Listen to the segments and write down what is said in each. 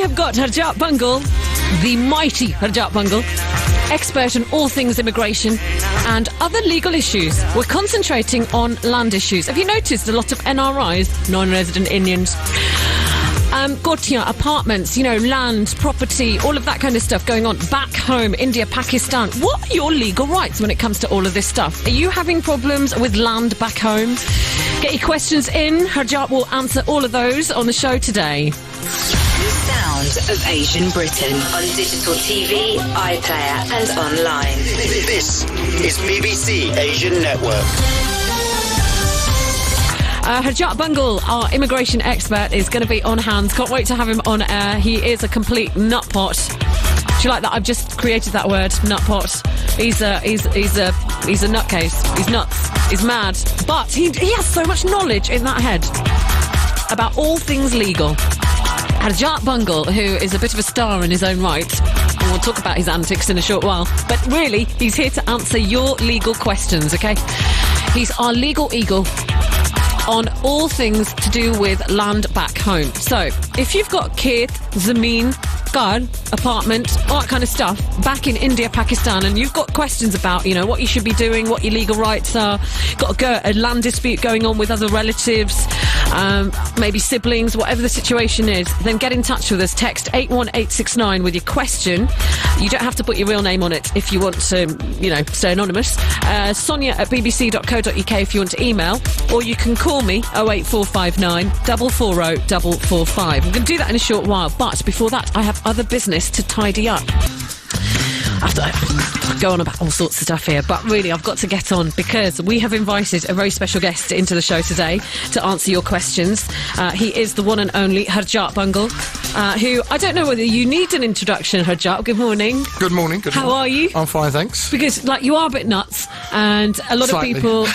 have got Harjap Bhangal, the mighty Harjap Bhangal, expert on all things immigration and other legal issues. We're concentrating on land issues. Have you noticed a lot of NRIs, non-resident Indians, Gotia, apartments, you know, land, property, all of that kind of stuff going on back home, India, Pakistan? What are your legal rights when it comes to all of this stuff? Are you having problems with land back home? Get your questions in. Harjap will answer all of those on the show today. The sound of Asian Britain on digital TV, iPlayer and online. This is BBC Asian Network. Harjap Bhangal, our immigration expert, is going to be on hand. Can't wait to have him on air. He is a complete nutpot. Do you like that? I've just created that word, nutpot. He's a nutcase. He's nuts. He's mad. But he has so much knowledge in that head about all things legal. Harjap Bhangal, who is a bit of a star in his own right, and we'll talk about his antics in a short while. But really, he's here to answer your legal questions, OK? He's our legal eagle on all things to do with land back home. So, if you've got khed, zameen, car, apartment, all that kind of stuff back in India, Pakistan, and you've got questions about, you know, what you should be doing, what your legal rights are, got a land dispute going on with other relatives, maybe siblings, whatever the situation is, then get in touch with us. Text 81869 with your question. You don't have to put your real name on it if you want to, you know, stay anonymous. Sonia at bbc.co.uk if you want to email, or you can call me 08459 440 445. I'm going to do that in a short while, but before that I have other business to tidy up. I go on about all sorts of stuff here, but really I've got to get on because we have invited a very special guest into the show today to answer your questions. He is the one and only Harjap Bhangal, who, I don't know whether you need an introduction, Harjap. Good morning. Good morning. How are you? I'm fine, thanks. Because, like, you are a bit nuts, and a lot Slightly. of people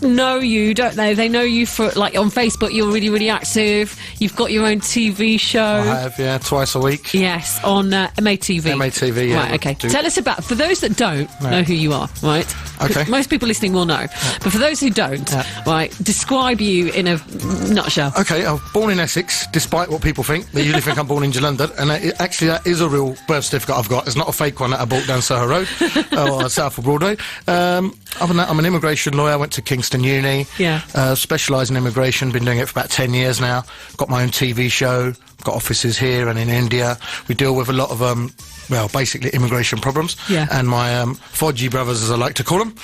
know you, don't they? They know you for, like, on Facebook, you're really, really active. You've got your own TV show. I have, yeah, twice a week. Yes, on MATV. MATV, yeah. Right, okay. Tell us about, for those that don't know who you are, right? Okay. Most people listening will know. Yeah. But for those who don't, right, describe you in a nutshell. Okay, I was born in Essex, despite what people think. They usually think I'm born in London, and actually that is a real birth certificate I've got. It's not a fake one that I bought down Soho Road, or south of Broadway. Other than that, I'm an immigration lawyer. I went to Kingston Uni. Yeah. Specialise in immigration, been doing it for about 10 years now. Got my own TV show, got offices here and in India. We deal with a lot of well, basically immigration problems. Yeah. And my Fodgy brothers, as I like to call them,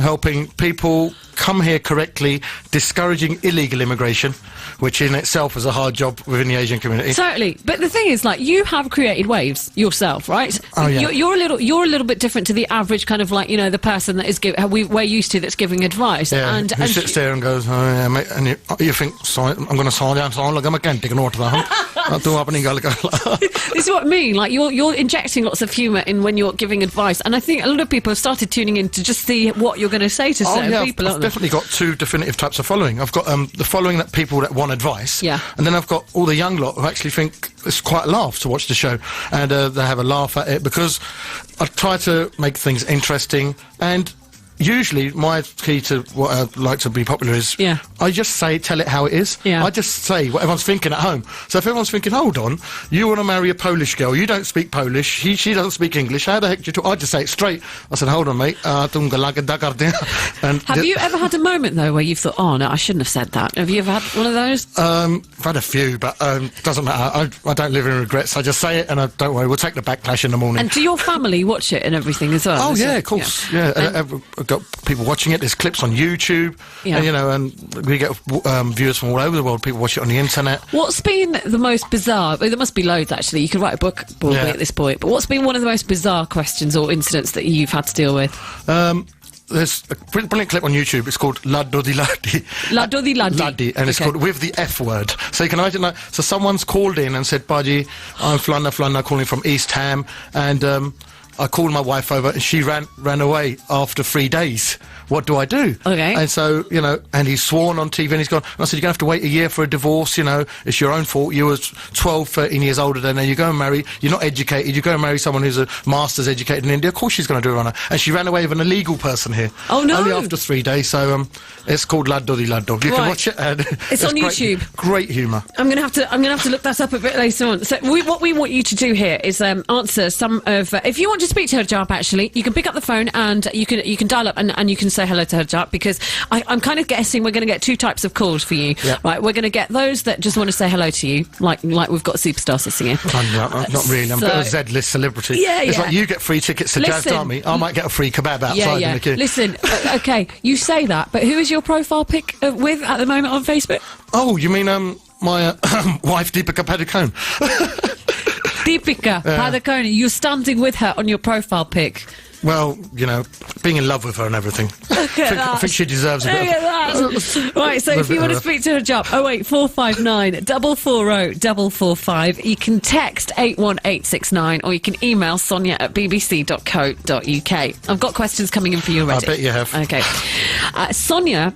helping people come here correctly, discouraging illegal immigration, which in itself is a hard job within the Asian community. Certainly, but the thing is, like, you have created waves yourself, right? Oh, yeah. You're a little bit different to the average kind of, like, you know, the person that is we're used to that's giving advice. Yeah, and who sits there and goes, oh, yeah, mate, and you think, I'm going to sign down, like I'm again taking order that. This is what I mean. Like, you're injecting lots of humour in when you're giving advice, and I think a lot of people have started tuning in to just see what you're going to say to certain people. I've definitely got two definitive types of following. I've got the following that people that want advice, yeah, and then I've got all the young lot who actually think it's quite a laugh to watch the show, and they have a laugh at it because I try to make things interesting. And usually my key to what I like to be popular is I just tell it how it is. I just say what everyone's thinking at home. So if everyone's thinking, hold on, you want to marry a Polish girl, you don't speak Polish, she doesn't speak English, how the heck do you talk? I just say it straight. I said, hold on, mate. And have you ever had a moment, though, where you've thought, oh, no, I shouldn't have said that? Have you ever had one of those? I've had a few, but doesn't matter. I don't live in regrets. I just say it, and don't worry, we'll take the backlash in the morning. And do your family watch it and everything as well? Oh, yeah, of course. Yeah. I've got people watching it. There's clips on YouTube, and, you know, and we get viewers from all over the world. People watch it on the internet. What's been the most bizarre? There must be loads, actually. You could write a book probably at this point. But what's been one of the most bizarre questions or incidents that you've had to deal with? There's a brilliant clip on YouTube. It's called Laddi Laddi. Laddi Laddi. And it's called with the F word. So you can imagine that. So someone's called in and said, Budgie, I'm Flunna calling from East Ham, and I called my wife over and she ran away after 3 days. what do I do? Okay. And so, you know, and he's sworn on TV and he's gone, and I said, you're going to have to wait a year for a divorce, you know, it's your own fault. You were 12, 13 years older than her. You go and marry, you're not educated, you go and marry someone who's a master's educated in India, of course she's going to do it on her. And she ran away with an illegal person here. Oh, no. Only after 3 days, so it's called Laddo Di Laddo. You can watch it. And it's on YouTube. Great humour. I'm going to have to look that up a bit later on. So what we want you to do here is answer some of... if you want to speak to Harjap, actually, you can pick up the phone and you can dial up and you can say hello to Harjap, because I'm kind of guessing we're going to get two types of calls for you. Yep. Right, we're going to get those that just want to say hello to you, like we've got superstar sitting here. Not really. I'm a Z-list celebrity. Yeah, it's like you get free tickets to Jazz Army. I might get a free kebab outside in the queue. Listen, okay, you say that, but who is your profile pic with at the moment on Facebook? Oh, you mean my wife Deepika Padukone? Deepika Padukone, you're standing with her on your profile pic. Well, you know, being in love with her and everything. I think she deserves a bit of that. Right, so if you want to speak to Harjap, 08459 440 445. You can text 81869 or you can email Sonia at bbc.co.uk. I've got questions coming in for you already. I bet you have. Okay. Sonia,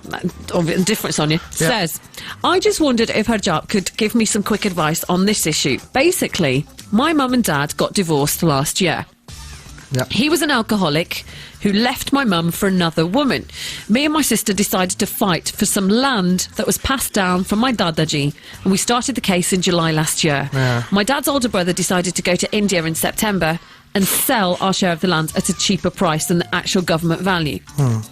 or a different Sonia, says, I just wondered if Harjap could give me some quick advice on this issue. Basically, my mum and dad got divorced last year. Yep. He was an alcoholic who left my mum for another woman. Me and my sister decided to fight for some land that was passed down from my dadaji, and we started the case in July last year. Yeah. My dad's older brother decided to go to India in September and sell our share of the land at a cheaper price than the actual government value.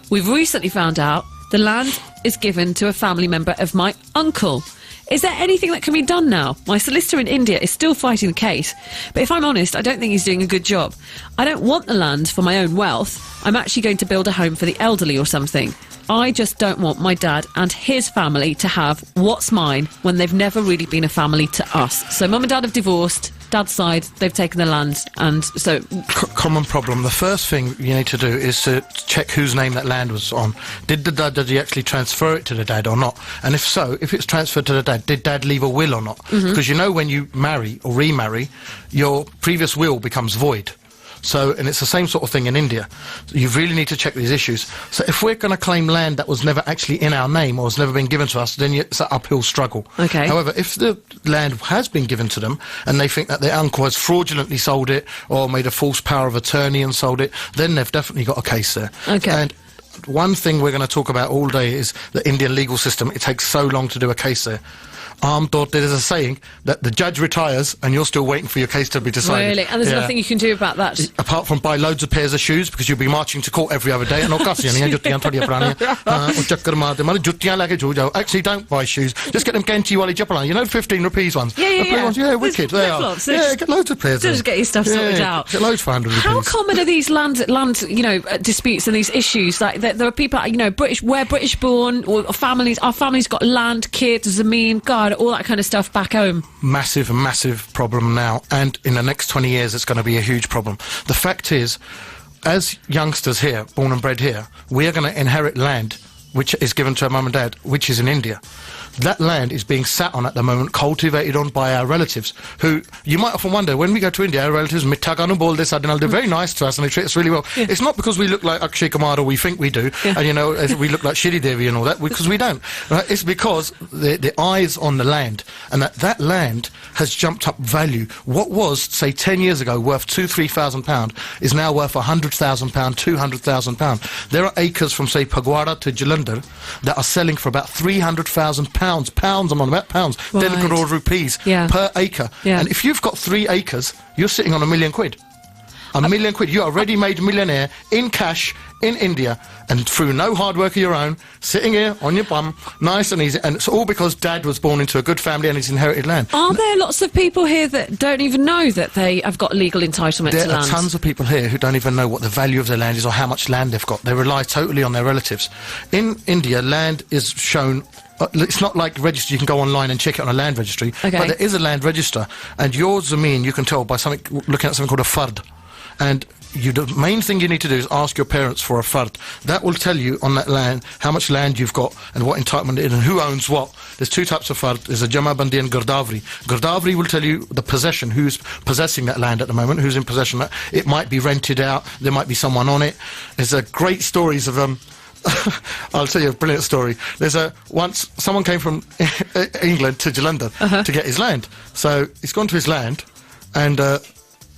We've recently found out the land is given to a family member of my uncle. Is there anything that can be done now? My solicitor in India is still fighting the case, but if I'm honest, I don't think he's doing a good job. I don't want the land for my own wealth. I'm actually going to build a home for the elderly or something. I just don't want my dad and his family to have what's mine when they've never really been a family to us. So mum and dad have divorced. Dad's side, they've taken the land, and so... Common problem. The first thing you need to do is to check whose name that land was on. Did he actually transfer it to the dad or not? And if so, if it's transferred to the dad, did dad leave a will or not? Because you know when you marry or remarry, your previous will becomes void. So, and it's the same sort of thing in India. You really need to check these issues. So if we're going to claim land that was never actually in our name or has never been given to us, then it's an uphill struggle. Okay. However, if the land has been given to them and they think that their uncle has fraudulently sold it or made a false power of attorney and sold it, then they've definitely got a case there. Okay. And one thing we're going to talk about all day is the Indian legal system. It takes so long to do a case there. There's a saying that the judge retires and you're still waiting for your case to be decided. Really? And there's nothing you can do about that? Apart from buy loads of pairs of shoes, because you'll be marching to court every other day. Actually, don't buy shoes. Just get them Genti Wali Japalan. You know, 15 rupees ones. Yeah, wicked. They are. Yeah, get loads of pairs. Just get your stuff sorted out. Get loads for 100 rupees. How common are these land disputes and these issues? Like, there are people, British born, or families, our families got land, kids, zameen, God, all that kind of stuff back home. Massive problem now, and in the next 20 years it's going to be a huge problem. The fact is, as youngsters here, born and bred here, we are going to inherit land which is given to our mum and dad, which is in India. That land is being sat on at the moment, cultivated on by our relatives, who, you might often wonder, when we go to India, our relatives, they're very nice to us and they treat us really well. Yeah. It's not because we look like Akshay Kumar or we think we do, and we look like Shri Devi and all that, because we don't. Right? It's because the eye's on the land, and that land has jumped up value. What was, say, 10 years ago worth £2,000-3,000 is now worth £100,000, £200,000. There are acres from, say, Phagwara to Jalandhar that are selling for about £300,000. Pounds, I'm on about pounds, 10 crore rupees per acre. Yeah. And if you've got 3 acres, you're sitting on £1 million. £1 million. You're a ready-made millionaire in cash in India, and through no hard work of your own, sitting here on your bum, nice and easy, and it's all because dad was born into a good family and he's inherited land. Are there lots of people here that don't even know that they have got legal entitlement to land? There are tons of people here who don't even know what the value of their land is or how much land they've got. They rely totally on their relatives. In India, land is shown... it's not like register, you can go online and check it on a land registry, but there is a land register, and your zameen you can tell by looking at something called a fard. And the main thing you need to do is ask your parents for a fard. That will tell you on that land how much land you've got and what entitlement it is and who owns what. There's 2 types of fard. There's a Jamabandi and Gurdavri. Gurdavri will tell you the possession, who's possessing that land at the moment, who's in possession of it. It might be rented out, there might be someone on it. There's great stories of I'll tell you a brilliant story. There's once someone came from England to London to get his land. So he's gone to his land, and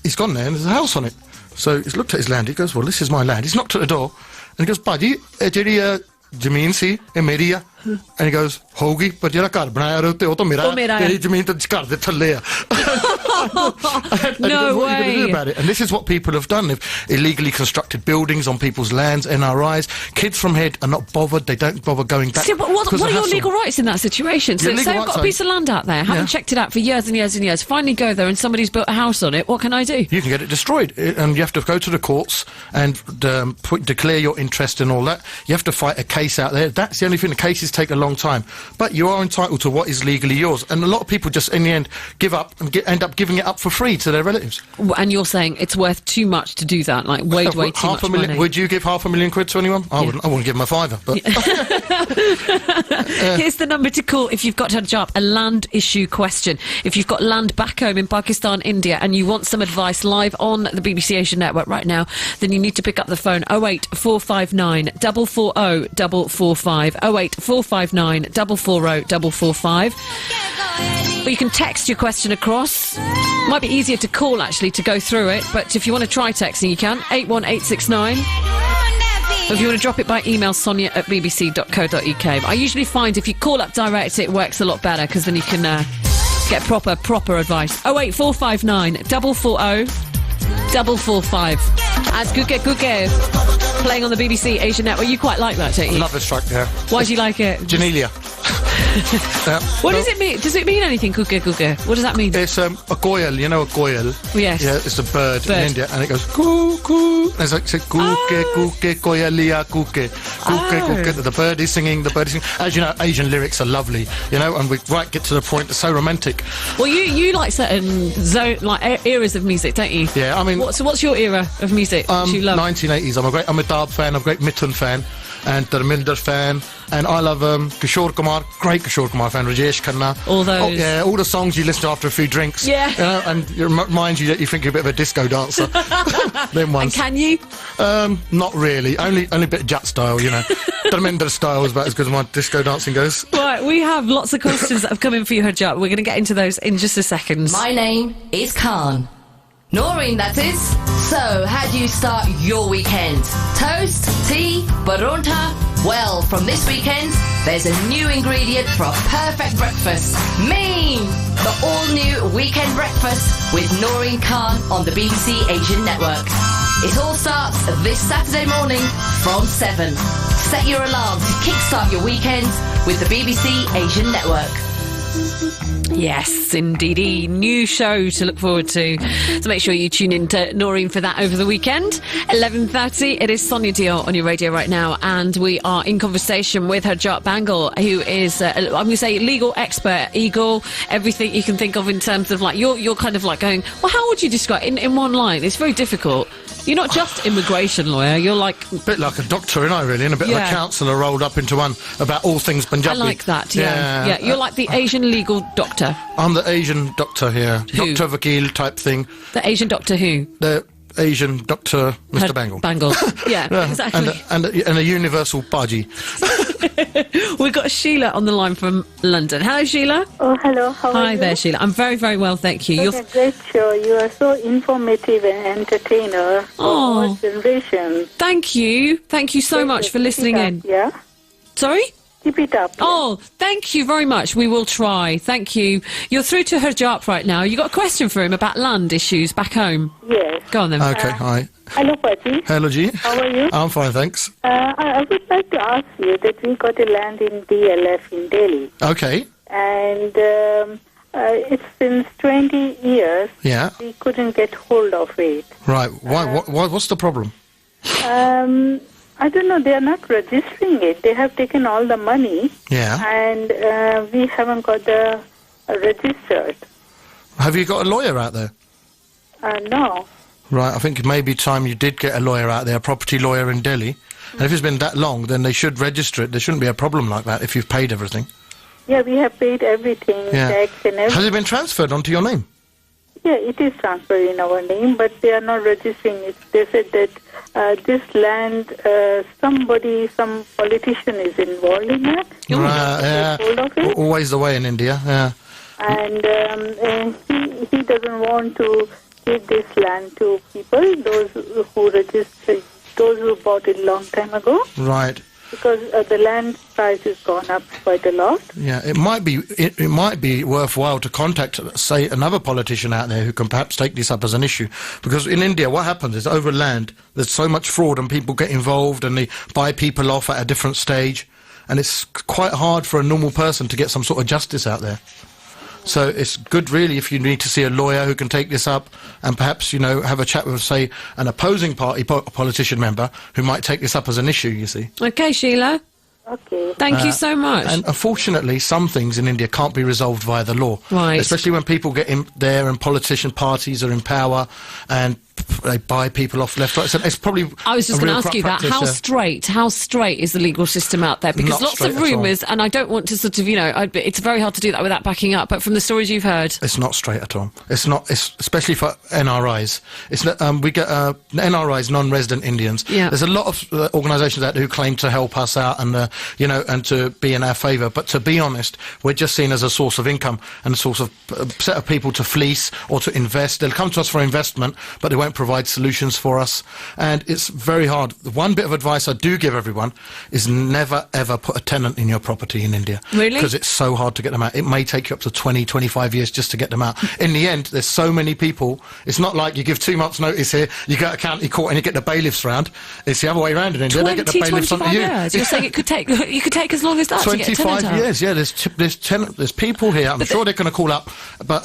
he's gone there, and there's a house on it. So he's looked at his land. He goes, "Well, this is my land." He's knocked at the door, and he goes, "Bhaji, jehdi ਜ਼ਮੀਨ ਸੀ ਇਹ ਮੇਰੀ ਆ." And he goes, "ਹੋਊਗੀ ਪਰ ਜਿਹੜਾ ਘਰ ਬਣਾਇਆ ਉਹ ਤਾਂ ਮੇਰਾ ਤੇਰੀ ਜ਼ਮੀਨ ਤਾਂ ਘਰ ਦੇ ਥੱਲੇ ਆ." No what are you going to do way. about it? And this is what people have done. They've illegally constructed buildings on people's lands, NRIs. Kids from here are not bothered. They don't bother going back. See, but what because are of your hassle. legal rights in that situation? So Your legal say I've rights got a piece of land out there, haven't checked it out for years and years and years, finally go there and somebody's built a house on it, what can I do? You can get it destroyed, and you have to go to the courts and declare your interest and all that. You have to fight a case out there. That's the only thing. The cases take a long time. But you are entitled to what is legally yours. And a lot of people just, in the end, give up and end up giving it up for free to their relatives. And you're saying it's worth too much to do that, like way too much money. Would you give £500,000 to anyone? I wouldn't. I wouldn't give them a fiver. But Here's the number to call if you've got Harjap, a land issue question. If you've got land back home in Pakistan, India, and you want some advice live on the BBC Asia Network right now, then you need to pick up the phone 08459 440 445 08459 440 445. Or you can text your question across. Might be easier to call, actually, to go through it, but if you want to try texting, you can. 81869. Or if you want to drop it by email, sonia@bbc.co.uk. I usually find if you call up direct, it works a lot better, because then you can get proper advice. 08459 440 445. As Guge playing on the BBC Asia Network. You quite like that, don't you? love this track, yeah. Why do you like it? Janelia. What does it mean? Does it mean anything, Guge? What does that mean? It's a koyal, you know a koyal? Yes. Yeah, it's a bird in India, and it goes coo, coo. It's like, kuke, koyalia, kuke. Kuke. The bird is singing, As you know, Asian lyrics are lovely, you know, and we get to the point, they're so romantic. Well, you like certain eras of music, don't you? Yeah, I mean... What's your era of music that you love? 1980s. I'm a great Amitabh fan, I'm a great Mithun fan, and Dharminder fan, and I love Kishore Kumar, great Kishore Kumar fan, Rajesh Khanna. All those. Oh, yeah, all the songs you listen to after a few drinks. Yeah. You know, and it reminds you that you think you're a bit of a disco dancer. Them ones. And can you? Not really. Only a bit of Jat style, you know. Dharminder style is about as good as my disco dancing goes. Right, we have lots of questions that have come in for you, Harjap. We're going to get into those in just a second. My name is Khan. Noreen, that is. So, how do you start your weekend? Toast, tea, paronta? Well, from this weekend, there's a new ingredient for a perfect breakfast. Me! The all-new Weekend Breakfast with Noreen Khan on the BBC Asian Network. It all starts this Saturday morning from 7. Set your alarm to kickstart your weekend with the BBC Asian Network. Yes, indeedy. New show to look forward to. So make sure you tune in to Noreen for that over the weekend. 11:30, it is Sonia Deol on your radio right now, and we are in conversation with Harjap Bhangal, who is, I'm going to say, legal expert, eagle, everything you can think of in terms of, like, you're kind of like going, well, how would you describe it in one line? It's very difficult. You're not just immigration lawyer, you're like... A bit like a doctor, aren't I, really? And a bit of a counsellor rolled up into one about all things Punjabi. I like that, yeah. You're like the Asian legal doctor. I'm the Asian doctor here. Who? Dr. Vakil type thing. The Asian doctor who? The Asian Dr. Mr. Bangle. Bangle. Yeah, exactly. And a universal Baji. We've got Sheila on the line from London. Hello, Sheila. Oh, hello. How are you? Hi there, Sheila. I'm very, very well, thank you. It's a great show. You are so informative and entertainer for all generations. Thank you. Thank you so much for listening in. Yeah? Sorry? Keep it up. Yeah. Oh, thank you very much. We will try. Thank you. You're through to Harjap right now. You got a question for him about land issues back home? Yes. Go on then. Okay, hi. Hello, Paji. Hello, G. How are you? I'm fine, thanks. I would like to ask you that we got a land in DLF in Delhi. Okay. And it's since 20 years. Yeah. We couldn't get hold of it. Right. Why? What's the problem? I don't know. They are not registering it. They have taken all the money. Yeah. And we haven't got the registered. Have you got a lawyer out there? No. Right. I think it may be time you did get a lawyer out there, a property lawyer in Delhi. And if it's been that long, then they should register it. There shouldn't be a problem like that if you've paid everything. Yeah, we have paid everything, tax and everything. Has it been transferred onto your name? Yeah, it is transferred in our name, but they are not registering it. They said that this land, some politician is involved in that. Right, Hold of it. Always the way in India, yeah. And he doesn't want to give this land to people, those who registered, those who bought it long time ago. Right. Because the land price has gone up quite a lot. Yeah, it might be worthwhile to contact, say, another politician out there who can perhaps take this up as an issue. Because in India, what happens is over land, there's so much fraud and people get involved and they buy people off at a different stage. And it's quite hard for a normal person to get some sort of justice out there. So it's good, really, if you need to see a lawyer who can take this up and perhaps, have a chat with, say, an opposing party politician member who might take this up as an issue, you see. Okay, Sheila. Okay. Thank you so much. And unfortunately, some things in India can't be resolved via the law. Right. Especially when people get in there and politician parties are in power and they buy people off left, right. So it's probably. I was just going to ask you that. How straight is the legal system out there? Because Not lots of straight at all. rumours, and I don't want to sort of, it's very hard to do that without backing up. But from the stories you've heard, It's not straight at all. It's not, especially for NRIs. It's we get NRIs, non-resident Indians. Yeah. There's a lot of organisations out there who claim to help us out and and to be in our favour. But to be honest, we're just seen as a source of income and a source of set of people to fleece or to invest. They'll come to us for investment, but they won't provide solutions for us, and it's very hard. The one bit of advice I do give everyone is never ever put a tenant in your property in India. Really? Because it's so hard to get them out. It may take you up to 20, 25 years just to get them out. In the end, there's so many people, it's not like you give 2 months notice here, you go to county court and you get the bailiffs round. It's the other way around in India. They get the bailiffs onto you. years. You're saying you could take as long as that to get a tenant 25 out. years, yeah. There's people here. I'm sure they're going to call up, but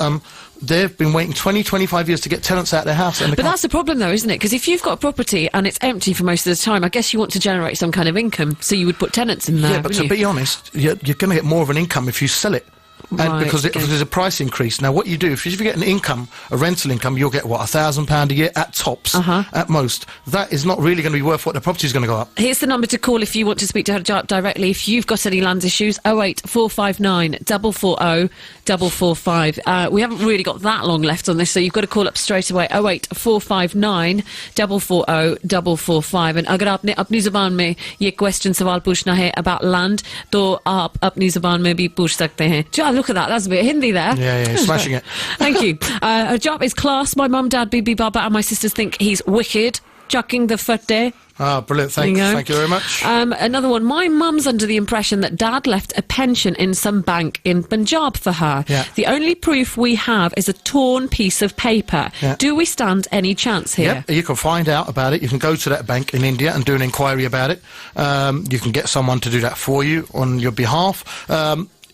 they've been waiting 20, 25 years to get tenants out of their house. But that's the problem, though, isn't it? Because if you've got a property and it's empty for most of the time, I guess you want to generate some kind of income, so you would put tenants in there. Yeah, but to be honest, you're going to get more of an income if you sell it. And Right, because okay. there's a price increase. Now, what you do, if you get an income, a rental income, you'll get, what, £1,000 a year at tops, at most. That is not really going to be worth what the property's going to go up. Here's the number to call if you want to speak to Harjap directly. If you've got any land issues, 08459 440 445. We haven't really got that long left on this, so you've got to call up straight away. 08459 440 445. And अगर आपने अपनी ज़ुबान में ये question सवाल पूछना है about land, तो आप अपनी ज़ुबान में भी पूछ सकते हैं. Look at that, that's a bit Hindi there. Yeah, smashing it. Thank you. Harjap is class. My mum, dad, Bibi, Baba, and my sisters think he's wicked. Chucking the fatte. Ah, brilliant. Thank you very much. Another one. My mum's under the impression that dad left a pension in some bank in Punjab for her. Yeah. The only proof we have is a torn piece of paper. Yeah. Do we stand any chance here? Yep, you can find out about it. You can go to that bank in India and do an inquiry about it. You can get someone to do that for you on your behalf.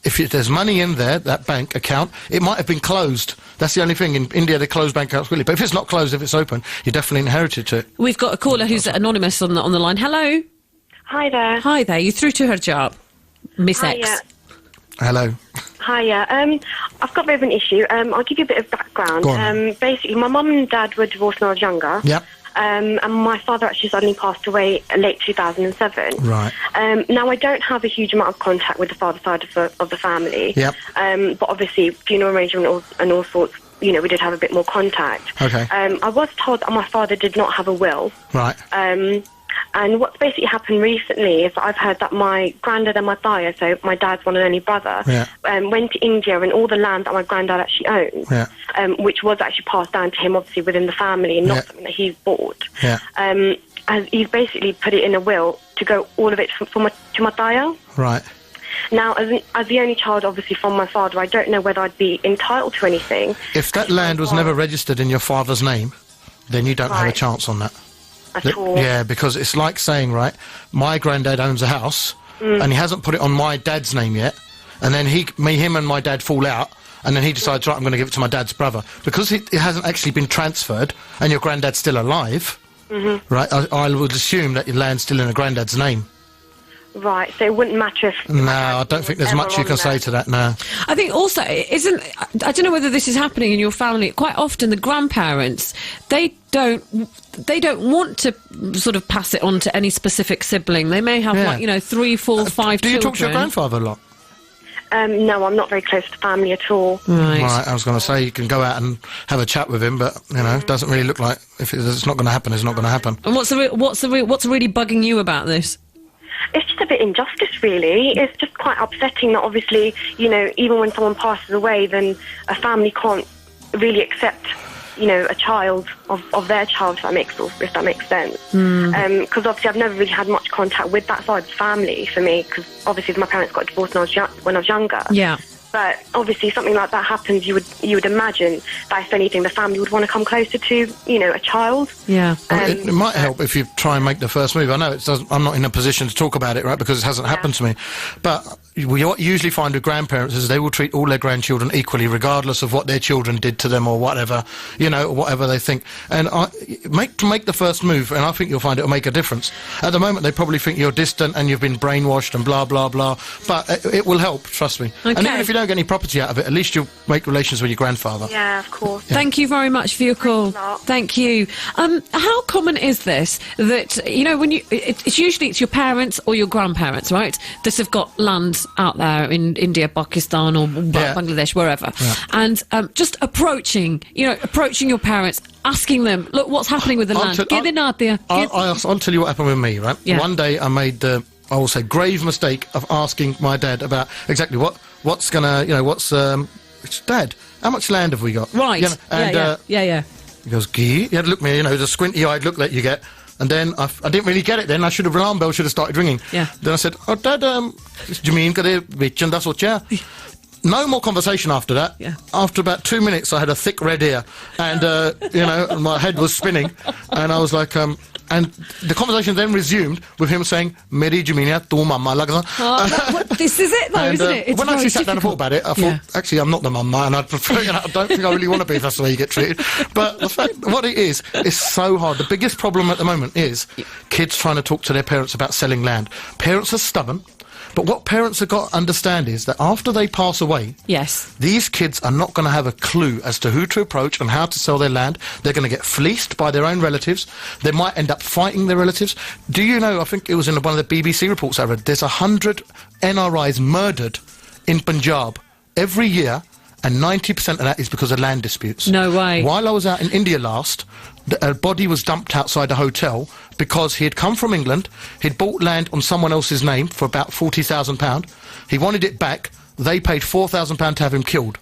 If there's money in there, that bank account, it might have been closed. That's the only thing. In India, they close bank accounts quickly. But if it's not closed, if it's open, you're definitely inherited to it. We've got a caller who's anonymous on the line. Hello. Hi there. Hi there. You're through to Harjap. Miss X. Hiya. Hello. Hiya. I've got a bit of an issue. I'll give you a bit of background. Go on. Basically, my mum and dad were divorced when I was younger. Yep. And my father actually suddenly passed away late 2007. Right. Now, I don't have a huge amount of contact with the father side of the family. Yep. But obviously, funeral arrangement and all sorts, we did have a bit more contact. Okay. I was told that my father did not have a will. Right. And what's basically happened recently is that I've heard that my granddad and my thaya, so my dad's one and only brother, went to India and all the land that my granddad actually owned, which was actually passed down to him, obviously, within the family and not something that he's bought. Yeah. As he's basically put it in a will to go all of it to my thaya. Right. Now, as the only child, obviously, from my father, I don't know whether I'd be entitled to anything. If that land was never registered in your father's name, then you don't have a chance on that. At all. Yeah, because it's like saying, right, my granddad owns a house, and he hasn't put it on my dad's name yet, and then him and my dad fall out, and then he decides, right, I'm going to give it to my dad's brother. Because it hasn't actually been transferred, and your granddad's still alive, right, I would assume that your land's still in a granddad's name. Right, so it wouldn't matter if... No, I don't think there's much you can say to that, no. I think also, I don't know whether this is happening in your family, quite often the grandparents, they don't want to sort of pass it on to any specific sibling. They may have, 3, 4, 5 children. Do you talk to your grandfather a lot? No, I'm not very close to family at all. Right. I was going to say you can go out and have a chat with him, but it doesn't really look like if it's not going to happen, it's not going to happen. And what's really bugging you about this? It's just a bit injustice, really. It's just quite upsetting that obviously, even when someone passes away, then a family can't really accept, a child of their child, if that makes sense. Because obviously I've never really had much contact with that side of the family for me, because obviously my parents got divorced when I was younger. Yeah. But obviously something like that happens, you would imagine that if anything, the family would want to come closer to, a child. Yeah. It might help if you try and make the first move. I know I'm not in a position to talk about it, right, because it hasn't happened to me. But what you usually find with grandparents is they will treat all their grandchildren equally, regardless of what their children did to them or whatever, whatever they think. And make the first move, and I think you'll find it'll make a difference. At the moment, they probably think you're distant and you've been brainwashed and blah, blah, blah. But it will help, trust me. Okay. And even if you don't get any property out of it, at least you'll make relations with your grandfather. Yeah, of course. Yeah. Thank you very much for your call. Thank you. How common is this that, when it's usually your parents or your grandparents, right, that have got land out there in India, Pakistan or Bangladesh, wherever, and just approaching your parents, asking them, look, what's happening with the land? I'll tell you what happened with me, right? Yeah. One day I made the, I will say, grave mistake of asking my dad about exactly what's gonna, Dad, how much land have we got? Right. Yeah. He goes, Gee? He had to look at me, the squinty-eyed look that you get. And then I didn't really get it then. Alarm bell should have started ringing. Yeah. Then I said, oh, Dad, Jameen kade vechanda socha. No more conversation after that. Yeah. After about 2 minutes, I had a thick red ear. And, my head was spinning. And I was like, and the conversation then resumed with him saying, Meri Jameen, tu mamma lagda. This is it, though, isn't it? It's when I actually sat down and thought about it, I thought, actually, I'm not the mamma, and I'd prefer, I don't think I really want to be if that's the way you get treated. But the fact, what it is so hard. The biggest problem at the moment is kids trying to talk to their parents about selling land. Parents are stubborn. But what parents have got to understand is that after they pass away, these kids are not going to have a clue as to who to approach and how to sell their land. They're going to get fleeced by their own relatives. They might end up fighting their relatives. Do you know, I think it was in one of the BBC reports I read, there's 100 NRIs murdered in Punjab every year, and 90% of that is because of land disputes. No way. While I was out in India last, a body was dumped outside a hotel because he had come from England, he'd bought land on someone else's name for about £40,000. He wanted it back. They paid £4,000 to have him killed.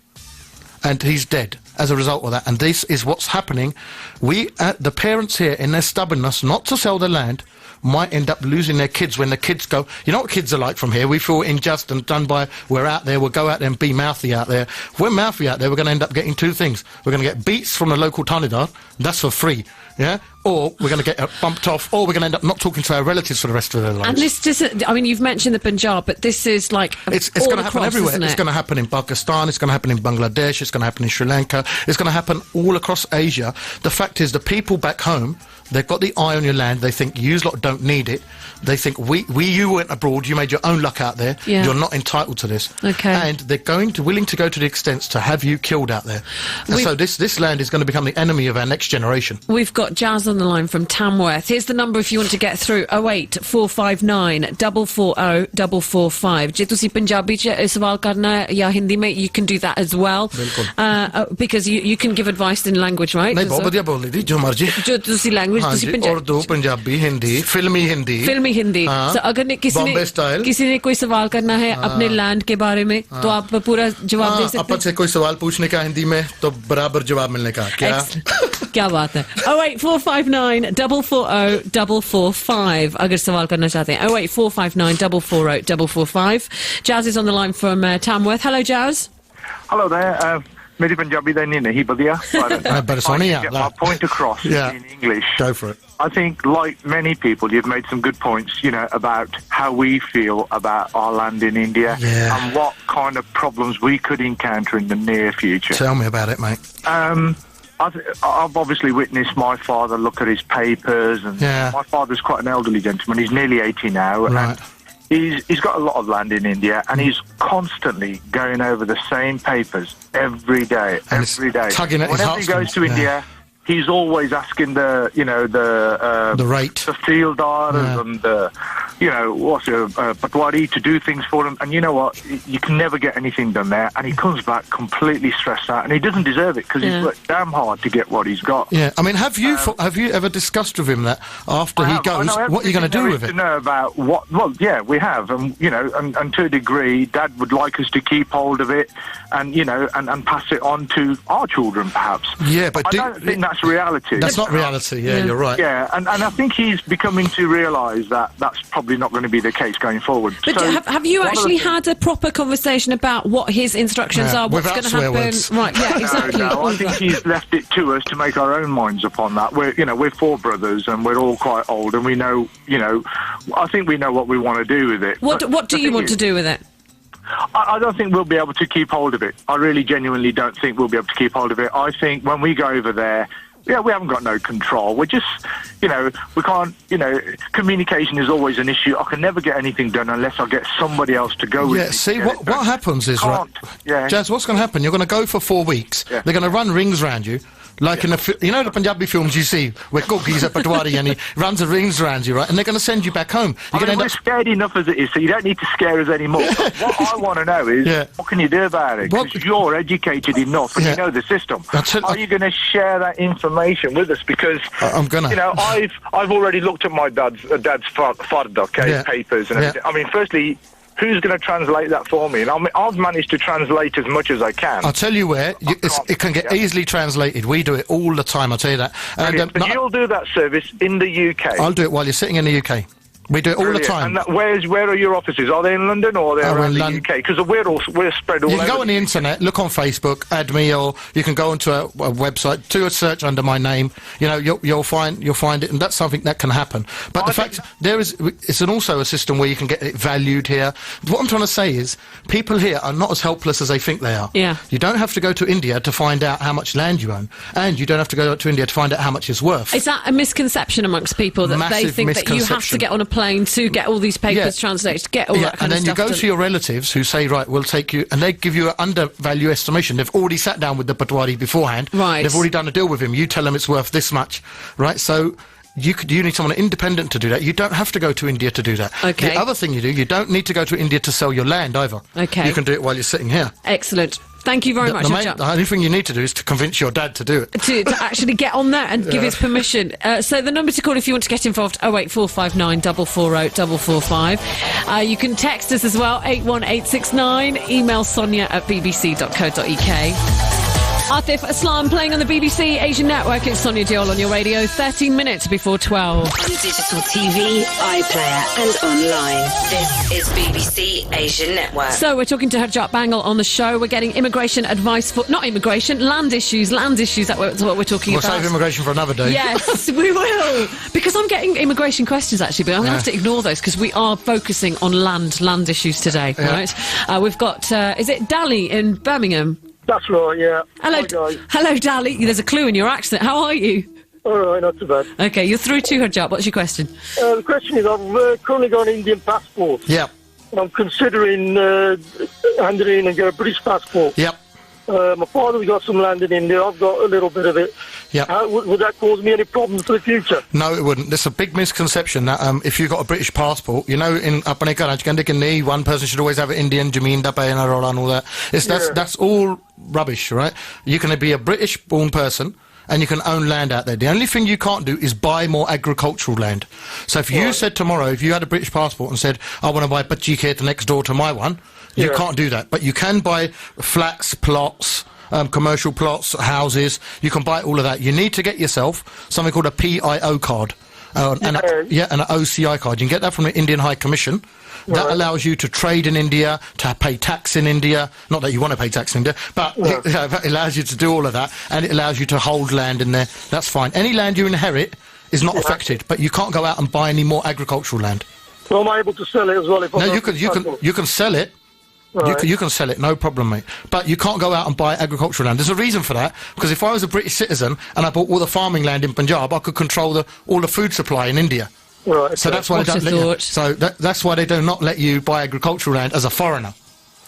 And he's dead as a result of that. And this is what's happening. The parents here, in their stubbornness not to sell the land, might end up losing their kids when the kids go, you know what kids are like from here? We feel unjust and done by, we're out there, we'll go out there and be mouthy out there. If we're mouthy out there, we're going to end up getting two things. We're going to get beats from the local Tanidar, that's for free, yeah? Or we're going to get bumped off, or we're going to end up not talking to our relatives for the rest of their lives. And this just, you've mentioned the Punjab, but this is like it's going to happen everywhere. It's going to happen in Pakistan, it's going to happen in Bangladesh, it's going to happen in Sri Lanka, it's going to happen all across Asia. The fact is, the people back home, they've got the eye on your land. They think you lot don't need it. They think you went abroad. You made your own luck out there. Yeah. You're not entitled to this. Okay. And they're willing to go to the extents to have you killed out there. And so this land is going to become the enemy of our next generation. We've got Jazz on the line from Tamworth. Here's the number if you want to get through. 08459 440 445. Je tusi Punjabi ch sawal karna hai ya Hindi mein, you can do that as well. Because you can give advice in language, right? नहीं बहुत बढ़िया बोल रही थी जो मर्जी जो तुसी language उर्दू पंजाबी हिंदी फिल्मी हिंदी तो अगर किसी ने कोई सवाल करना है अपने लैंड के बारे में तो आप पूरा जवाब दे सकते हैं अपन से कोई सवाल पूछने का हिंदी में तो बराबर जवाब मिलने का क्या बात है 08459 440 445 अगर सवाल करना चाहते हैं 08459 440 445. Jazz is on the line from Tamworth. Hello, Jazz. Hello there. मेरी पंजाबी तो नहीं नहीं बढ़िया but Sonia, get my point across in English. Go for it. I think, like many people, you've made some good points, about how we feel about our land in India and what kind of problems we could encounter in the near future. Tell me about it, mate. I've obviously witnessed my father look at his papers, and my father's quite an elderly gentleman. He's nearly 80 now. Right. And he's got a lot of land in India, and he's constantly going over the same papers every day. Tugging at his Whenever he goes to India, he's always asking the rate, the field orders, and Patwari to do things for him, and you know what? You can never get anything done there, and he comes back completely stressed out, and he doesn't deserve it because he's worked damn hard to get what he's got. Yeah, I mean, have you ever discussed with him that after he goes, what are you going to do with it? To know about what? Well, yeah, we have, and to a degree, Dad would like us to keep hold of it, and and pass it on to our children, perhaps. Yeah, but I don't think that's reality. That's not reality. Yeah, you're right. Yeah, and I think he's becoming to realise that that's probably not going to be the case going forward. But so have you actually had a proper conversation about what his instructions are, what's going to happen? Words. Right, yeah, exactly. No, I think he's left it to us to make our own minds upon that. We're 4 brothers and we're all quite old, and we know, I think we know what we want to do with it. What do you want to do with it? I don't think we'll be able to keep hold of it. I really genuinely don't think we'll be able to keep hold of it. I think when we go over there, we haven't got no control. We're just, we can't, communication is always an issue. I can never get anything done unless I get somebody else to go with me. Yeah, see, what happens is, right, Jazz, what's going to happen, you're going to go for 4 weeks, they're going to run rings around you, like in the the Punjabi films you see, where Cookies at Patwari and he runs the rings around you, right, and they're going to send you back home. We're scared enough as it is, so you don't need to scare us anymore. What I want to know is, what can you do about it? Because you're educated enough and you know the system. Are you going to share that information with us? Because I'm going to. I've already looked at my dad's farda, papers and everything. I mean, firstly, who's going to translate that for me? And I've managed to translate as much as I can. I'll tell you where. It can get easily translated. We do it all the time, I'll tell you that. And, but you'll do that service in the UK? I'll do it while you're sitting in the UK. We do it all the time. And where are your offices? Are they in London or are they around the UK? Because we're spread all over. You can go on the internet, look on Facebook, add me, or you can go onto a website, do a search under my name. You'll find it, and that's something that can happen. But the fact it's also a system where you can get it valued here. What I'm trying to say is, people here are not as helpless as they think they are. Yeah. You don't have to go to India to find out how much land you own, and you don't have to go to India to find out how much it's worth. Is that a misconception amongst people that they think that you have to get on a plane to get all these papers translated, to get all that kind of stuff? And then you go to your relatives who say, right, we'll take you, and they give you an undervalue estimation. They've already sat down with the Patwari beforehand. Right. They've already done a deal with him. You tell them it's worth this much, right? So you need someone independent to do that. You don't have to go to India to do that. Okay. The other thing you don't need to go to India to sell your land either. Okay. You can do it while you're sitting here. Excellent. Thank you very much. The only thing you need to do is to convince your dad to do it. To actually get on there and give his permission. So the number to call if you want to get involved, 08459 440 445. You can text us as well, 81869. Email sonia@bbc.co.uk. Atif Aslam playing on the BBC Asian Network. It's Sonia Deol on your radio, 13 minutes before 12. On digital TV, iPlayer and online. This is BBC Asian Network. So we're talking to Harjap Bhangal on the show. We're getting immigration advice for... Not immigration, land issues. That's what we're talking about. We'll save immigration for another day. Yes, we will. Because I'm getting immigration questions, actually, but I'm going to have to ignore those because we are focusing on land issues today, right? We've got... is it Dali in Birmingham? That's right, yeah. Hello, Hi, guys. Hello, Dali. There's a clue in your accent. How are you? All right, not too bad. Okay, you're through to Harjap. What's your question? The question is, I've currently got an Indian passport. Yep. I'm considering handing in and get a British passport. Yep. My father's got some land in India. I've got a little bit of it. Yeah. Would that cause me any problems for the future? No, it wouldn't. There's a big misconception that if you've got a British passport, in apne ghar ch kende ki one person should always have an Indian jameen da pay and all that. That's all rubbish, right? You can be a British-born person and you can own land out there. The only thing you can't do is buy more agricultural land. So if you said tomorrow, if you had a British passport and said, I want to buy Pachi Khet next door to my one, you can't do that. But you can buy flats, plots, commercial plots, houses. You can buy all of that. You need to get yourself something called a PIO card and an OCI card. You can get that from the Indian High Commission. That allows you to trade in India, to pay tax in India. Not that you want to pay tax in India, but it allows you to do all of that, and it allows you to hold land in there. That's fine. Any land you inherit is not affected, but you can't go out and buy any more agricultural land. So am I able to sell it as well? No, you can sell it. Right. You can sell it, no problem, mate. But you can't go out and buy agricultural land. There's a reason for that, because if I was a British citizen and I bought all the farming land in Punjab, I could control all the food supply in India. Right, okay. So that's why they don't let you. So that's why they do not let you buy agricultural land as a foreigner.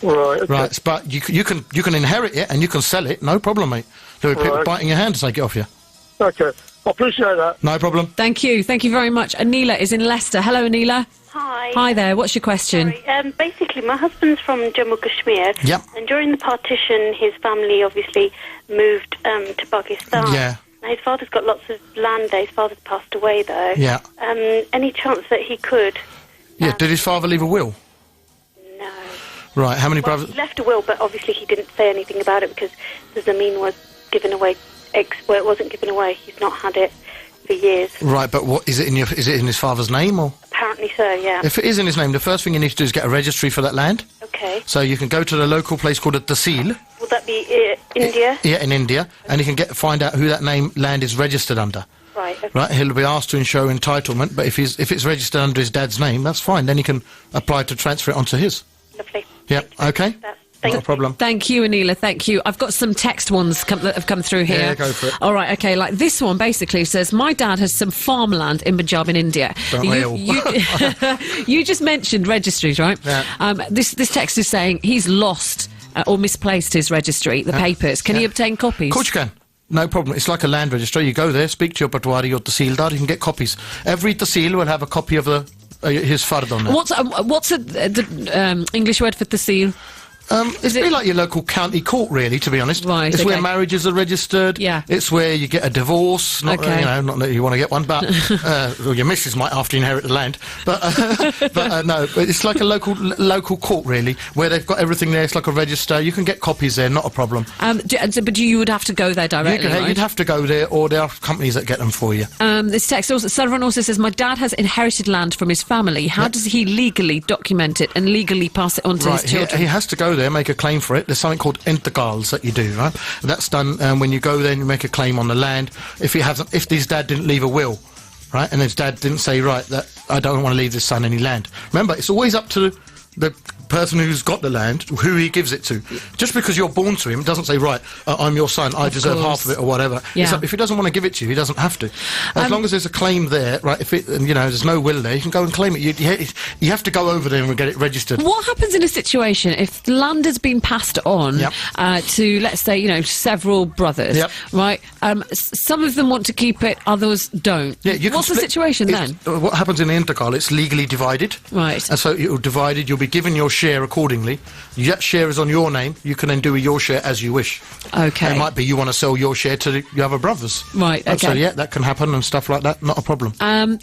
Right. Okay. Right. But you can inherit it and you can sell it, no problem, mate. There are people biting your hand to take it off you. Okay. I appreciate that. No problem. Thank you very much. Anila is in Leicester. Hello, Anila. Hi, Hi there. What's your question? Sorry. Basically, my husband's from Jammu Kashmir. Yep. And during the partition, his family obviously moved to Pakistan. Yeah. Now, his father's got lots of land there. His father's passed away, though. Yeah. Any chance that he could? Yeah, did his father leave a will? No. Right, how many brothers? He left a will, but obviously he didn't say anything about it because the Zameen was given away, well, it wasn't given away. He's not had it for years. Right, but what is it in his father's name, or? Apparently so, yeah. If it is in his name, the first thing you need to do is get a registry for that land. Okay. So you can go to the local place called a Tahsil. Will that be India? Yeah, in India, and you can find out who that land is registered under. Right. Okay. Right, he'll be asked to show entitlement, but if it's registered under his dad's name, that's fine. Then he can apply to transfer it onto his. Lovely. Yep. Okay. Thank Not a problem. Thank you, Anila. Thank you. I've got some text ones that have come through here. Yeah, go for it. All right, okay. Like this one basically says, my dad has some farmland in Punjab in India. Don't we all? You just mentioned registries, right? Yeah. This text is saying he's lost or misplaced his registry, the papers. Can he obtain copies? Of course you can. No problem. It's like a land registry. You go there, speak to your patwari or tahsildar, you can get copies. Every tahsil will have a copy of his fard on there. What's the English word for tahsil? It's a bit like your local county court, really, to be honest. Right, it's okay. where marriages are registered. Yeah. It's where you get a divorce. Not, Okay. not that you want to get one, but well, your missus might after you inherit the land. But no, but it's like a local court, really, where they've got everything there. It's like a register. You can get copies there, not a problem. But you would have to go there directly, right? You'd have to go there, or there are companies that get them for you. This text also, someone also says, my dad has inherited land from his family. How does he legally document it and legally pass it on to his children? He has to go there, make a claim for it. There's something called intiqals that you do, right? That's done when you go there and you make a claim on the land. If his dad didn't leave a will, right, and his dad didn't say, right, that I don't want to leave this son any land. Remember, it's always up to the person who's got the land, who he gives it to. Just because you're born to him doesn't say, right, I'm your son, I deserve half of it or whatever. Yeah. If he doesn't want to give it to you, he doesn't have to. As long as there's a claim there, right, if there's no will there, you can go and claim it. You have to go over there and get it registered. What happens in a situation if land has been passed on to, let's say, several brothers, right? Some of them want to keep it, others don't. Yeah, what's the situation then? What happens in the intiqal, it's legally divided. Right. And so you're divided, you'll be given your share accordingly. That share is on your name. You can then do with your share as you wish. Okay. It might be you want to sell your share to your other brothers. Right, okay. So, that can happen and stuff like that. Not a problem. And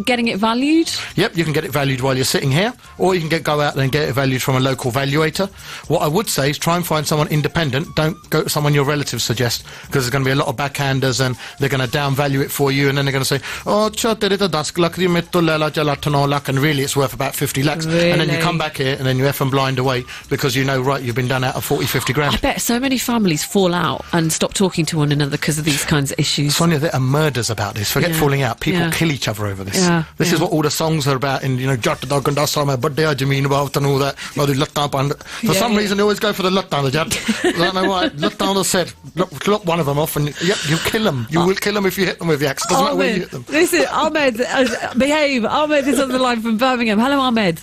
getting it valued? Yep, you can get it valued while you're sitting here, or you can go out and get it valued from a local valuator. What I would say is try and find someone independent. Don't go to someone your relatives suggest, because there's going to be a lot of backhanders and they're going to down value it for you, and then they're going to say, oh, tere to 10 lakh di, mere to le la chal 8-9 lakh, and really it's worth about 50 lakhs. Really? And then you come back here and then you effing blind away because you've been done out of 40-50 grand. I bet so many families fall out and stop talking to one another because of these kinds of issues. Sonia, there are murders about this. Forget falling out. People kill each other over this. This is what all the songs are about in, Jatt da ganda sa main baddiya jameen about and all that. For some reason they always go for the lattan, the Jatt. I don't know why. Lattan has said, look one of them off and you kill them. You will kill them if you hit them with the axe. Doesn't matter where you hit them. This is Ahmed. Behave. Ahmed is on the line from Birmingham. Hello, Ahmed.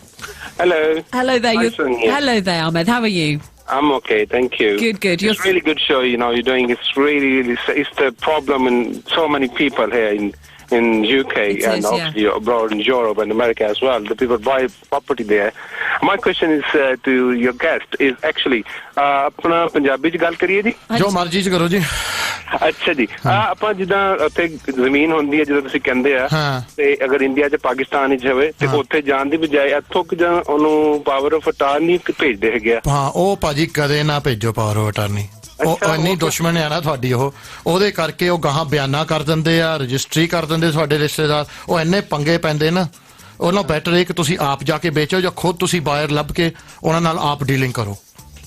Hello. Hello there. Hello there, Ahmed. How are you? I'm okay, thank you. Good. It's a really good show, you're doing. It's really, it's the problem in so many people here in UK and obviously abroad in Europe and America as well. The people buy property there. My question is to your guest is actually, अपना पंजाबी च गल करिए जी जो मर्जी च करो जी अच्छा जी ਆਪਾਂ ਜਿੱਦਾਂ ਉੱਥੇ ਜ਼ਮੀਨ ਹੁੰਦੀ ਹੈ ਜਦੋਂ ਤੁਸੀਂ ਕਹਿੰਦੇ ਆ ਤੇ ਅਗਰ ਇੰਡੀਆ ਚ ਪਾਕਿਸਤਾਨ ਵਿੱਚ ਹੋਵੇ ਤੇ ਉੱਥੇ ਜਾਣ ਦੀ ਬਜਾਏ ਇੱਥੋਂ ਕਿ ਜਾਂ ਉਹਨੂੰ ਪਾਵਰ ਆਫ ਅਟਾਰਨੀ ਭੇਜਦੇ ਹੈਗੇ ਆ ਹਾਂ ਉਹ ਭਾਜੀ ਕਦੇ ਨਾ ਭੇਜੋ ਪਾਵਰ ਆਫ ਅਟਾਰਨੀ ਉਹ ਇੰਨੀ ਦੁਸ਼ਮਣ ਹੈ ਨਾ ਤੁਹਾਡੀ ਉਹਦੇ ਕਰਕੇ ਉਹ ਗਾਹਾਂ ਬਿਆਨਾ ਕਰ ਦਿੰਦੇ ਆ ਰਜਿਸਟਰੀ ਕਰ ਦਿੰਦੇ ਤੁਹਾਡੇ ਰਿਸ਼ਤੇਦਾਰ ਉਹ ਇੰਨੇ ਪੰਗੇ ਪੈਂਦੇ ਨਾ ਉਹਨਾਂ ਬੈਟਰ ਹੈ ਕਿ ਤੁਸੀਂ ਆਪ ਜਾ ਕੇ ਵੇਚੋ ਜਾਂ ਖੁਦ ਤੁਸੀਂ ਬਾਇਰ ਲੱਭ ਕੇ ਉਹਨਾਂ ਨਾਲ ਆਪ ਡੀਲਿੰਗ ਕਰੋ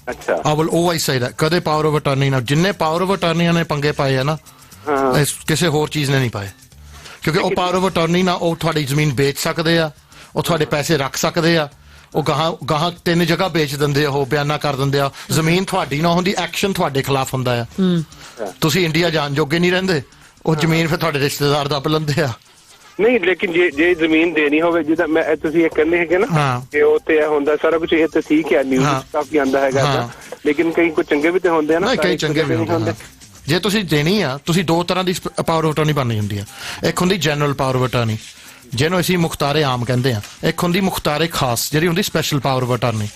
ਅੱਛਾ I will always say that ਕਦੇ ਪਾਵਰ ਆਫ ਅਟਾਰਨੀ ਨਾਲ ਜਿੰਨੇ ਪਾਵਰ ਆਫ ਅਟਾਰਨੀਆਂ ਨੇ ਪੰਗੇ ਪਾਏ ਆ ਨਾ ਕਿਸੇ ਹੋਰ ਚੀਜ਼ ਨੇ ਨਹੀਂ ਪਾਏ ਕਿਉਂਕਿ ਉਹ ਪਾਵਰ ਆਫ ਅਟਾਰਨੀ ਨਾਲ ਉਹ ਤੁਹਾਡੀ ਜ਼ਮੀਨ ਵੇਚ ਸਕਦੇ ਆ ਉਹ ਤੁਹਾਡੇ ਪੈਸੇ ਰੱਖ ਸਕਦੇ ਆ ਉਹ ਗਾਹਾਂ 3 ਜਗ੍ਹਾ ਵੇਚ ਦਿੰਦੇ ਆ ਉਹ ਬਿਆਨਾ ਕਰ ਦਿੰਦੇ ਆ ਜ਼ਮੀਨ ਤੁਹਾਡੀ ਨਾ ਹੁੰਦੀ ਐਕਸ਼ਨ ਤੁਹਾਡੇ ਖਿਲਾਫ ਹੁੰਦਾ ਆ ਤੁਸੀਂ ਇੰਡੀਆ ਜਾਣ ਜੋਗੇ ਨਹੀਂ ਰਹਿੰਦੇ ਉਹ ਜ਼ਮੀਨ ਫਿਰ ਤੁਹਾਡੇ ਰਿਸ਼ਤੇਦਾਰ ਦੱਬ ਲੈਂਦੇ ਆ ਨਹੀਂ ਲੇਕਿਨ ਜੇ ਜ਼ਮੀਨ ਦੇਣੀ ਹੋਵੇ ਜਿੱਦਾਂ ਮੈਂ ਤੁਸੀਂ ਇਹ ਕਹਿੰਦੇ ਹੈਗੇ ਨਾ ਕਿ ਉਹ ਤੇ ਹੁੰਦਾ ਸਾਰਾ ਕੁਝ ਇਹ ਤਾਂ ਠੀਕ ਹੈ ਨਿਊਜ਼ ਕਾਫੀ ਆਉਂਦਾ ਹੈਗਾ ਲੇਕਿਨ ਕਈ ਕੋਈ ਚੰਗੇ ਵੀ ਤੇ ਹੁੰਦੇ ਆ ਨਾ ਕਈ ਚੰਗੇ ਵੀ ਹੁੰਦੇ ਜੇ ਤੁਸੀਂ ਦੇਣੀ ਆ ਤੁਸੀਂ ਦੋ ਤਰ੍ਹਾਂ ਦੀ ਪਾਵਰ ਆਫ ਅਟਾਰਨੀ ਬਣਨੀ ਹੁੰਦੀ ਆ ਇੱਕ ਹੁੰਦੀ ਜਨਰਲ ਪਾਵਰ ਆਫ ਅਟਾਰਨੀ ਜਿਹਨੂੰ ਅਸੀਂ ਮੁਖਤਾਰੇ ਆਮ ਕਹਿੰਦੇ ਆ ਇੱਕ ਹੁੰਦੀ ਮੁਖਤਾਰੇ ਖਾਸ ਜਿਹੜੀ ਹੁੰਦੀ ਸਪੈਸ਼ਲ ਪਾਵਰ ਆਫ ਅਟਾਰਨੀ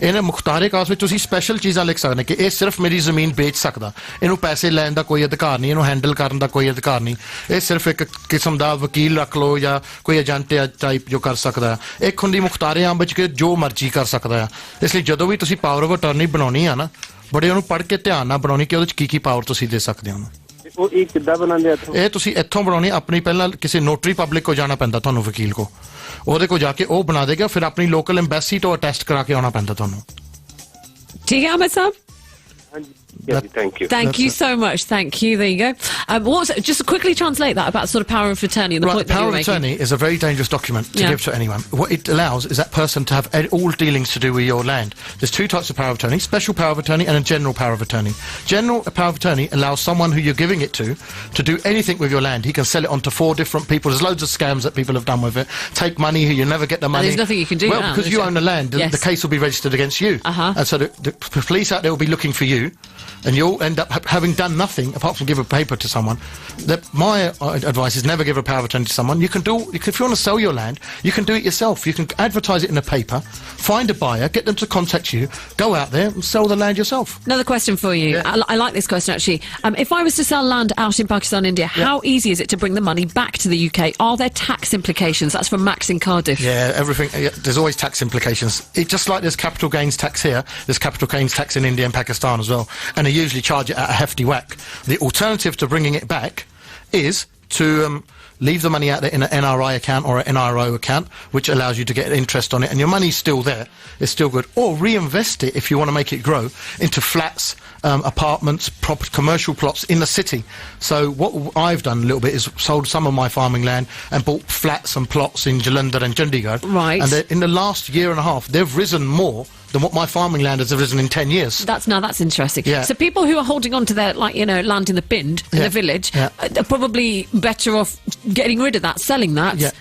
ਇਹਨੇ ਮੁਖਤਾਰੇ ਖਾਸ ਵਿੱਚ ਤੁਸੀਂ ਸਪੈਸ਼ਲ ਚੀਜ਼ਾਂ ਲਿਖ ਸਕਦੇ ਕਿ ਇਹ ਸਿਰਫ ਮੇਰੀ ਜ਼ਮੀਨ ਵੇਚ ਸਕਦਾ ਇਹਨੂੰ ਪੈਸੇ ਲੈਣ ਦਾ ਕੋਈ ਅਧਿਕਾਰ ਨਹੀਂ ਇਹਨੂੰ ਹੈਂਡਲ ਕਰਨ ਦਾ ਕੋਈ ਅਧਿਕਾਰ ਨਹੀਂ ਇਹ ਸਿਰਫ ਇੱਕ ਕਿਸਮ ਦਾ ਵਕੀਲ ਰੱਖ ਲਓ ਜਾਂ ਕੋਈ ਏਜੰਟ ਟਾਈਪ ਜੋ ਕਰ ਸਕਦਾ ਇੱਕ ਹੁੰਦੀ ਮੁਖਤਾਰੇ ਆਮ ਵਿੱਚ ਕਿ ਜੋ ਮਰਜ਼ੀ ਕਰ ਸਕਦਾ ਆ ਇਸ ਲਈ ਜਦੋਂ ਵੀ ਤੁਸੀਂ ਪਾਵਰ ਆਫ ਅਟਾਰਨੀ ਬਣਾਉਣੀ ਆ ਨਾ ਬੜੇ ਉਹਨੂੰ ਪੜ੍ਹ ਕੇ ਧਿਆਨ ਨਾਲ ਬਣਾਉਣੀ ਕਿ ਉਹਦੇ 'ਚ ਕੀ ਪਾਵਰ ਤੁਸੀਂ ਦੇ ਸਕਦੇ ਹੋ ਉਹ ਇਹ ਕਿੱਦਾਂ ਬਣਾਉਂਦੇ ਆ ਇਹ ਤੁਸੀਂ ਇੱਥੋਂ ਬਣਾਉਣੀ ਆਪਣੀ ਪਹਿਲਾਂ ਕਿਸੇ ਨੋਟਰੀ ਪਬਲਿਕ ਕੋ ਜਾਣਾ ਪੈਂਦਾ ਤੁਹਾਨੂੰ ਵਕੀਲ ਕੋ ਉਹਦੇ ਕੋ ਜਾ ਕੇ ਉਹ ਬਣਾ ਦੇਗਾ ਫਿਰ ਆਪਣੀ ਲੋਕਲ ਐਮਬੈਸੀ ਤੋਂ ਅਟੈਸਟ ਕਰਾ ਕੇ ਆਉਣਾ ਪੈਂਦਾ ਤੁਹਾਨੂੰ ਠੀਕ ਹੈ ਅਹਿਮਦ ਸਾਹਿਬ Thank you. Thank you so much. Thank you. There you go. Just quickly translate that about sort of power of attorney and the point that power you're of making. attorney is a very dangerous document to give to anyone. What it allows is that person to have all dealings to do with your land. There's two types of power of attorney: special power of attorney and a general power of attorney. General power of attorney allows someone who you're giving it to do anything with your land. He can sell it on to 4 different people. There's loads of scams that people have done with it. Take money, you never get the money. And there's nothing you can do now, because you own the land, the case will be registered against you. And so the police out there will be looking for you. And you'll end up having done nothing apart from give a paper to someone. My advice is never give a power of attorney to someone. If you want to sell your land, you can do it yourself. You can advertise it in a paper, find a buyer, get them to contact you, go out there and sell the land yourself. Another question for you. I like this question actually. If I was to sell land out in Pakistan, India, how easy is it to bring the money back to the UK? Are there tax implications? That's from Max in Cardiff. Yeah, everything. There's always tax implications. Just like there's capital gains tax here, there's capital gains tax in India and Pakistan as well. And they usually charge it at a hefty whack. The alternative to bringing it back is to leave the money out there in an NRI account or an NRO account, which allows you to get interest on it, and your money's still there, it's still good. Or reinvest it if you want to make it grow into flats, apartments, commercial plots in the city. So what I've done a little bit is sold some of my farming land and bought flats and plots in Jalandhar and Chandigarh. Right. And in the last year and a half, they've risen more than what my farming land has risen in 10 years. That's interesting. Yeah. So people who are holding on to their, land in the Bind, in the village, are probably better off getting rid of that, selling that. Yeah,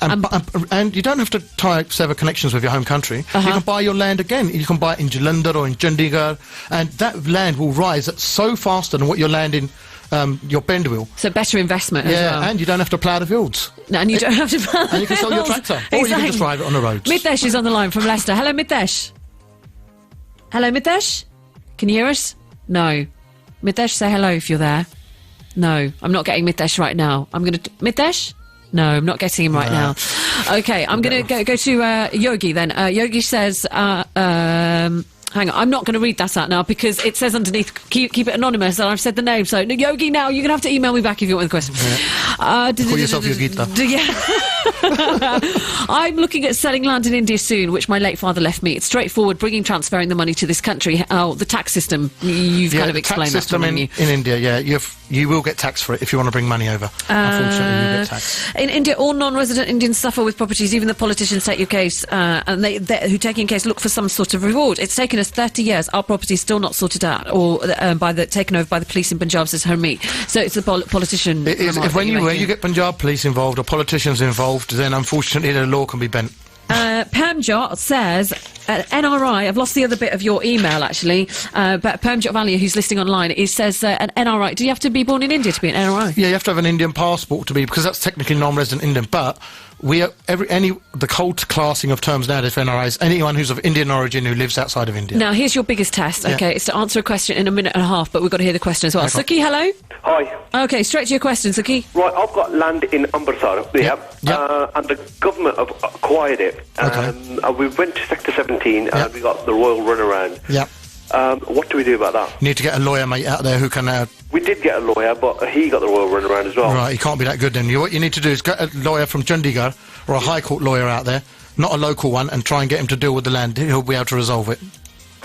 and you don't have to sever connections with your home country. You can buy your land again. You can buy it in Jalandhar or in Chandigarh, and that land will rise so faster than what your land in your Bind will. So better investment as well. And you don't have to plough the fields. No, and you don't have to plough the And you can sell your tractor. Or you can just drive it on the roads. Mitesh is on the line from Leicester. Hello, Mitesh. Hello, Mitesh? Can you hear us? No. Mitesh, say hello if you're there. No, I'm not getting Mitesh right now. I'm going to... Mitesh? No, I'm not getting him right now. Okay, I'm going to go to Yogi then. Yogi says... hang on, I'm not going to read that out now because it says underneath, keep it anonymous, and I've said the name. So, Yogi, now you're going to have to email me back if you want the question. Call yourself Yogita. I'm looking at selling land in India soon, which my late father left me. It's straightforward, transferring the money to this country. The tax system, you've kind of explained that to me. In India, you will get taxed for it if you want to bring money over. Unfortunately, you get taxed. In India, all non-resident Indians suffer with properties. Even the politicians take your case, and they who take in case look for some sort of reward. It's taken us 30 years. Our property is still not sorted out, or taken over by the police in Punjab, says Hermeet. So it's the politician. It is, when you get Punjab police involved or politicians involved, then unfortunately the law can be bent. Pamjot says, NRI, I've lost the other bit of your email actually, but Pamjot Valia, who's listening online, he says, an NRI, do you have to be born in India to be an NRI? Yeah, you have to have an Indian passport to be, because that's technically non-resident Indian, but the cold classing of terms nowadays for NRI is anyone who's of Indian origin who lives outside of India. Now, here's your biggest test, okay? It's to answer a question in a minute and a half, but we've got to hear the question as well. Okay. Suki, hello? Hi. Okay, straight to your question, Suki. Right, I've got land in Amritsar, and the government have acquired it. We went to Sector 17, and we got the Royal Runaround. Yeah. What do we do about that? You need to get a lawyer, mate, out there who can... We did get a lawyer, but he got the Royal Runaround as well. Right, he can't be that good then. What you need to do is get a lawyer from Chandigarh, or a High Court lawyer out there, not a local one, and try and get him to deal with the land. He'll be able to resolve it.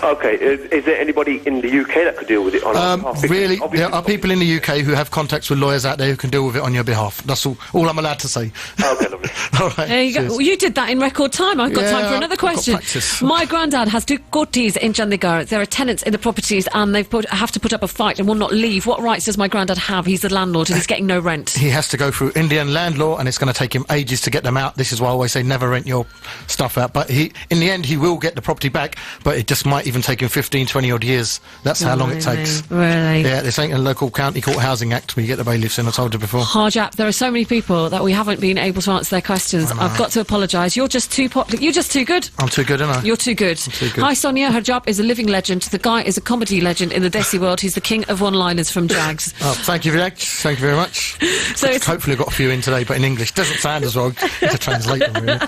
Okay, is there anybody in the UK that could deal with it on our behalf? Really, there are people in the UK who have contacts with lawyers out there who can deal with it on your behalf. That's all I'm allowed to say. Okay, lovely. All right. There you go. Well, you did that in record time. I've got time for another question. I've got practice. My granddad has 2 kotis in Chandigarh. There are tenants in the properties and they have to put up a fight and will not leave. What rights does my granddad have? He's the landlord and he's getting no rent. He has to go through Indian land law, and it's going to take him ages to get them out. This is why I always say never rent your stuff out. But in the end, he will get the property back, but it just might even taking 15, 20 odd years. That's how long it takes. Really? Yeah, this ain't a local county court housing act where you get the bailiffs in, I told you before. Harjap, there are so many people that we haven't been able to answer their questions. I've got to apologise. You're just too you're just too good. I'm too good, aren't I? You're too good. I'm too good. Hi, Sonia. Harjap is a living legend. The guy is a comedy legend in the Desi world. He's the king of one-liners from Jags. Oh, thank you, Jags. Thank you very much. So hopefully I've got a few in today, but in English. Doesn't sound as well to translate them, really.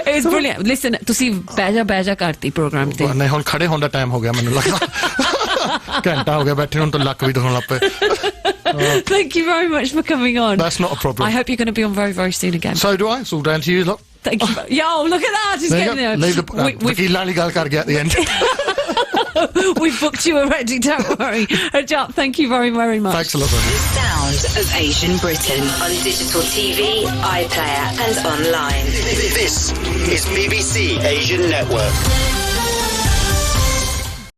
It was brilliant. Listen, ਤੁਸੀਂ ਬੈਜਾ ਕਰਤੀ program ਤੇ ਨਹੀਂ ਹੁਣ ਖੜੇ ਹੋਣ ਦਾ time ਹੋ ਗਿਆ ਮੈਨੂੰ ਲੱਗਦਾ ਘੰਟਾ ਹੋ ਗਿਆ ਬੈਠੇ ਹੁਣ ਤਾਂ ਲੱਕ ਵੀ ਦੁਖਣ ਲੱਗ ਪਏ Thank you very much for coming on. That's not a problem. I hope you're going to be on very, very soon again. So do I. It's all down to you, look. Thank you. Yo, look at that. He's getting there. Leave the Lali gal kar gaya at the end. We've booked you already, don't worry. Harjap, thank you very, very much. Thanks a lot. The sound of Asian Britain on digital TV, iPlayer and online. This is BBC Asian Network.